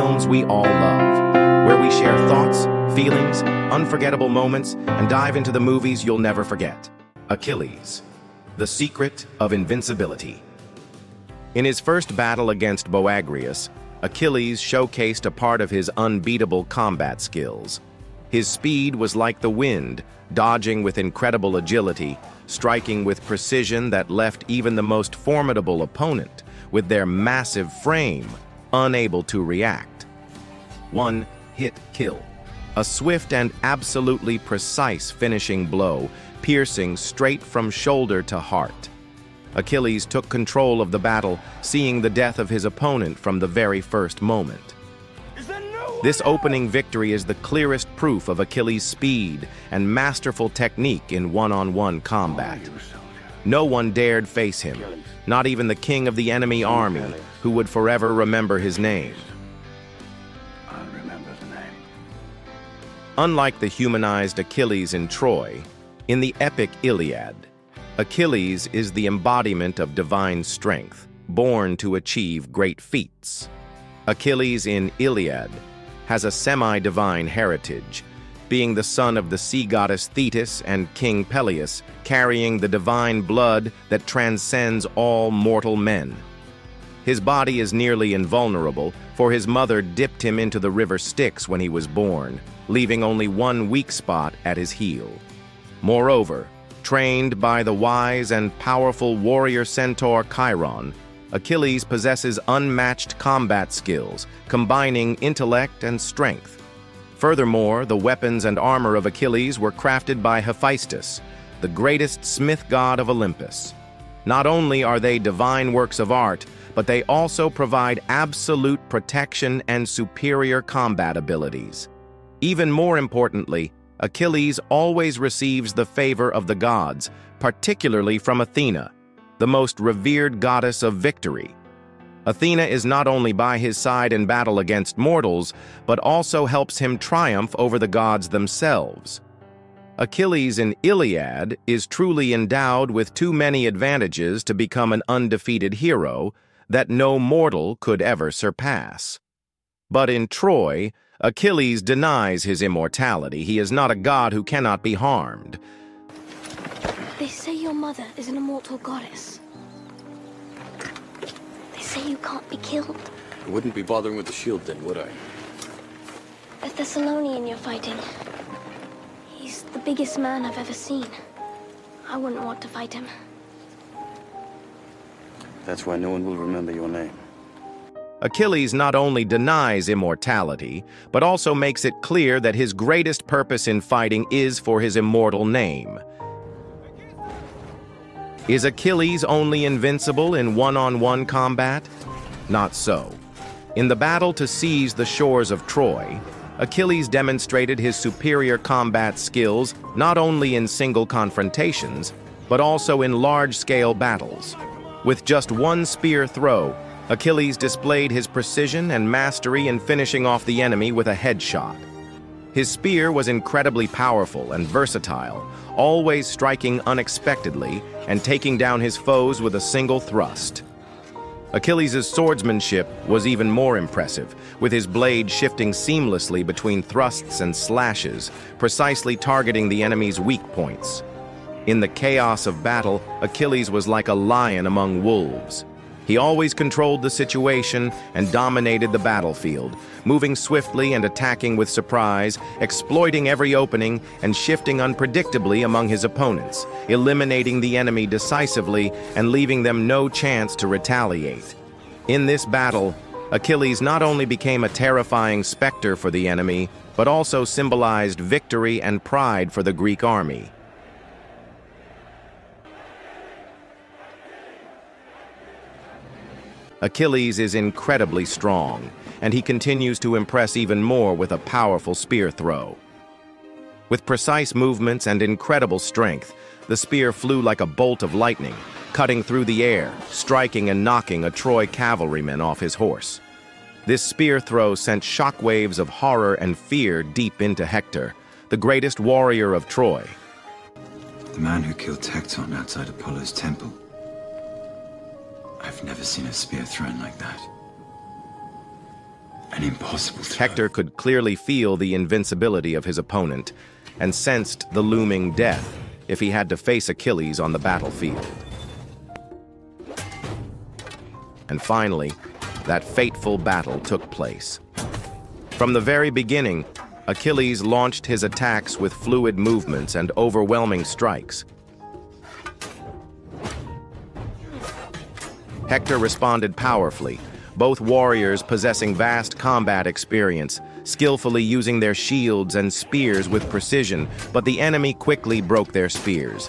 films we all love, where we share thoughts, feelings, unforgettable moments, and dive into the movies you'll never forget. Achilles, the secret of invincibility. In his first battle against Boagrius, Achilles showcased a part of his unbeatable combat skills. His speed was like the wind, dodging with incredible agility, striking with precision that left even the most formidable opponent, with their massive frame, unable to react. One hit kill. A swift and absolutely precise finishing blow, piercing straight from shoulder to heart. Achilles took control of the battle, seeing the death of his opponent from the very first moment. This opening victory is the clearest proof of Achilles' speed and masterful technique in one-on-one combat. No one dared face him, not even the king of the enemy army, who would forever remember his name. I'll remember the name. Unlike the humanized Achilles in Troy, in the epic Iliad, Achilles is the embodiment of divine strength, born to achieve great feats. Achilles in Iliad has a semi-divine heritage, being the son of the sea goddess Thetis and King Peleus, carrying the divine blood that transcends all mortal men. His body is nearly invulnerable, for his mother dipped him into the river Styx when he was born, leaving only one weak spot at his heel. Moreover, trained by the wise and powerful warrior centaur Chiron, Achilles possesses unmatched combat skills, combining intellect and strength. Furthermore, the weapons and armor of Achilles were crafted by Hephaestus, the greatest smith god of Olympus. Not only are they divine works of art, but they also provide absolute protection and superior combat abilities. Even more importantly, Achilles always receives the favor of the gods, particularly from Athena, the most revered goddess of victory. Athena is not only by his side in battle against mortals, but also helps him triumph over the gods themselves. Achilles in Iliad is truly endowed with too many advantages to become an undefeated hero that no mortal could ever surpass. But in Troy, Achilles denies his immortality. He is not a god who cannot be harmed. They say your mother is an immortal goddess. They say you can't be killed. I wouldn't be bothering with the shield then, would I? The Thessalonian you're fighting. He's the biggest man I've ever seen. I wouldn't want to fight him. That's why no one will remember your name. Achilles not only denies immortality, but also makes it clear that his greatest purpose in fighting is for his immortal name. Is Achilles only invincible in one-on-one combat? Not so. In the battle to seize the shores of Troy, Achilles demonstrated his superior combat skills not only in single confrontations, but also in large-scale battles. With just one spear throw, Achilles displayed his precision and mastery in finishing off the enemy with a headshot. His spear was incredibly powerful and versatile, always striking unexpectedly and taking down his foes with a single thrust. Achilles' swordsmanship was even more impressive, with his blade shifting seamlessly between thrusts and slashes, precisely targeting the enemy's weak points. In the chaos of battle, Achilles was like a lion among wolves. He always controlled the situation and dominated the battlefield, moving swiftly and attacking with surprise, exploiting every opening and shifting unpredictably among his opponents, eliminating the enemy decisively and leaving them no chance to retaliate. In this battle, Achilles not only became a terrifying specter for the enemy, but also symbolized victory and pride for the Greek army. Achilles is incredibly strong, and he continues to impress even more with a powerful spear throw. With precise movements and incredible strength, the spear flew like a bolt of lightning, cutting through the air, striking and knocking a Troy cavalryman off his horse. This spear throw sent shockwaves of horror and fear deep into Hector, the greatest warrior of Troy. The man who killed Hector outside Apollo's temple. I've never seen a spear thrown like that. An impossible threat. Hector could clearly feel the invincibility of his opponent and sensed the looming death if he had to face Achilles on the battlefield. And finally, that fateful battle took place. From the very beginning, Achilles launched his attacks with fluid movements and overwhelming strikes. Hector responded powerfully, both warriors possessing vast combat experience, skillfully using their shields and spears with precision, but the enemy quickly broke their spears.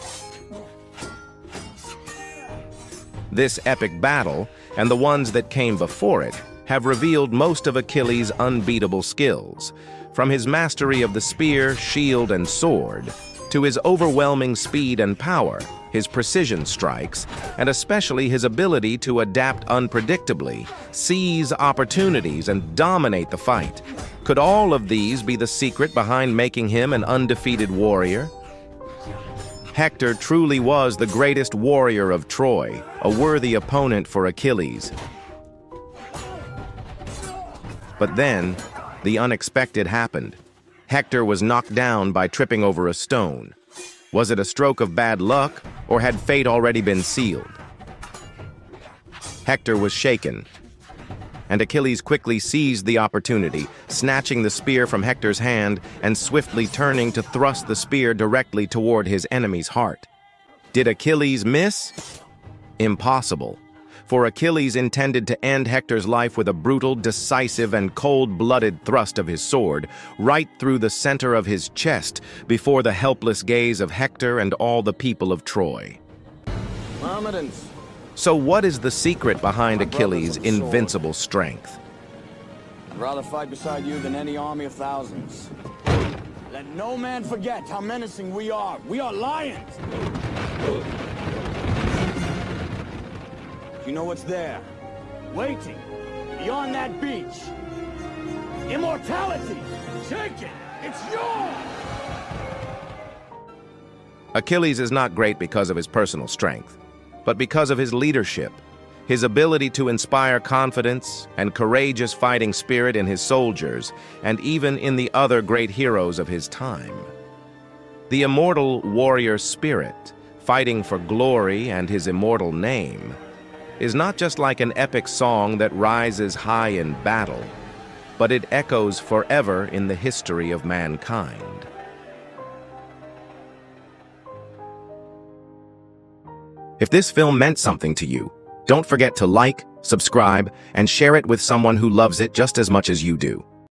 This epic battle, and the ones that came before it, have revealed most of Achilles' unbeatable skills, from his mastery of the spear, shield, and sword, to his overwhelming speed and power, his precision strikes, and especially his ability to adapt unpredictably, seize opportunities, and dominate the fight. Could all of these be the secret behind making him an undefeated warrior? Hector truly was the greatest warrior of Troy, a worthy opponent for Achilles. But then, the unexpected happened. Hector was knocked down by tripping over a stone. Was it a stroke of bad luck, or had fate already been sealed? Hector was shaken, and Achilles quickly seized the opportunity, snatching the spear from Hector's hand and swiftly turning to thrust the spear directly toward his enemy's heart. Did Achilles miss? Impossible, for Achilles intended to end Hector's life with a brutal, decisive, and cold-blooded thrust of his sword, right through the center of his chest, before the helpless gaze of Hector and all the people of Troy. Mohammedans. So what is the secret behind Achilles' invincible strength? I'd rather fight beside you than any army of thousands. Let no man forget how menacing we are. We are lions! You know what's there? Waiting, beyond that beach. Immortality! Take it! It's yours! Achilles is not great because of his personal strength, but because of his leadership, his ability to inspire confidence and courageous fighting spirit in his soldiers, and even in the other great heroes of his time. The immortal warrior spirit, fighting for glory and his immortal name, is not just like an epic song that rises high in battle, but it echoes forever in the history of mankind. If this film meant something to you, don't forget to like, subscribe, and share it with someone who loves it just as much as you do.